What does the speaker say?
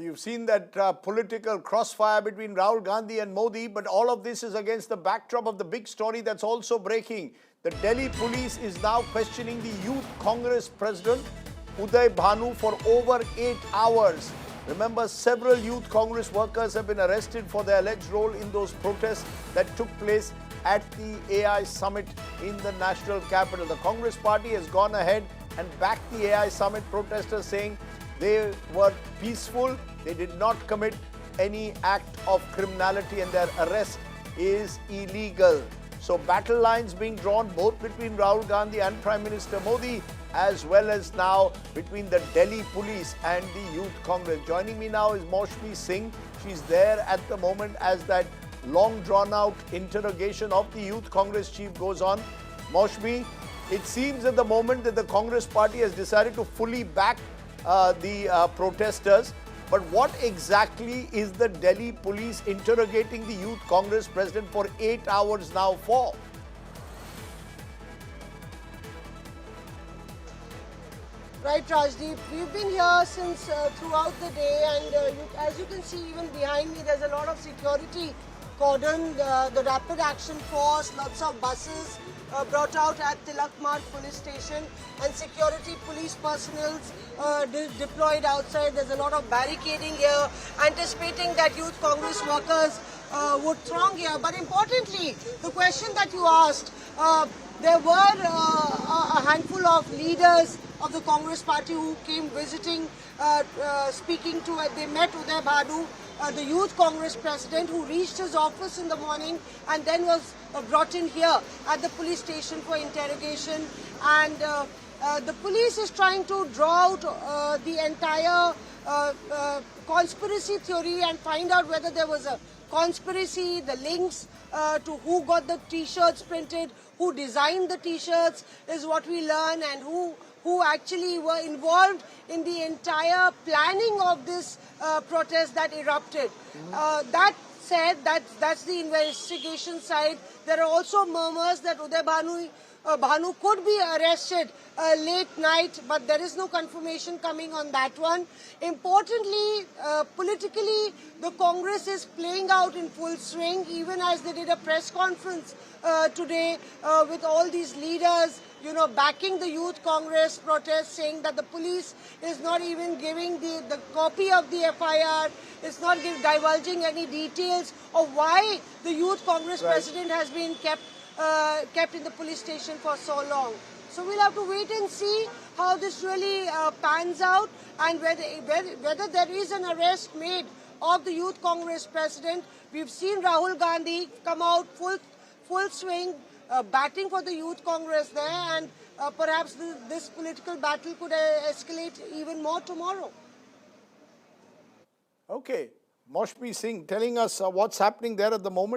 You've seen that political crossfire between Rahul Gandhi and Modi, but all of this is against the backdrop of the big story that's also breaking. The Delhi police is now questioning the Youth Congress president, Uday Bhanu, for over 8 hours. Remember, several Youth Congress workers have been arrested for their alleged role in those protests that took place at the AI summit in the national capital. The Congress party has gone ahead and backed the AI summit protesters, saying they were peaceful, they did not commit any act of criminality, and their arrest is illegal. So battle lines being drawn both between Rahul Gandhi and Prime Minister Modi, as well as now between the Delhi police and the Youth Congress. Joining me now is Maushmi Singh. She's there at the moment as that long drawn out interrogation of the Youth Congress chief goes on. Maushmi, it seems at the moment that the Congress party has decided to fully back the protesters. But what exactly is the Delhi police interrogating the Youth Congress president for 8 hours now for? Right, Rajdeep. We've been here since throughout the day, and as you can see, even behind me, there's a lot of security cordon, the rapid action force, lots of buses brought out at Tilak Mart police station, and security police personnel deployed outside. There's a lot of barricading here, anticipating that Youth Congress workers would throng here. But importantly, the question that you asked, there were a handful of leaders of the Congress party who came visiting, speaking to, they met Uday Bhanu, the Youth Congress president, who reached his office in the morning and then was brought in here at the police station for interrogation. And the police is trying to draw out the entire conspiracy theory and find out whether there was a conspiracy, the links to who got the t-shirts printed, who designed the t-shirts is what we learn, and who actually were involved in the entire planning of this protest that erupted. That said, that's the investigation side. There are also murmurs that Uday Bhanu could be arrested late night, but there is no confirmation coming on that one. Importantly, politically, the Congress is playing out in full swing, even as they did a press conference today with all these leaders, backing the Youth Congress protest, saying that the police is not even giving the copy of the FIR, it's not divulging any details of why the Youth Congress president has been kept in the police station for so long. So we'll have to wait and see how this really pans out, and whether there is an arrest made of the Youth Congress president. We've seen Rahul Gandhi come out full swing, batting for the Youth Congress there, and perhaps this political battle could escalate even more tomorrow. Okay, Maushmi Singh telling us what's happening there at the moment.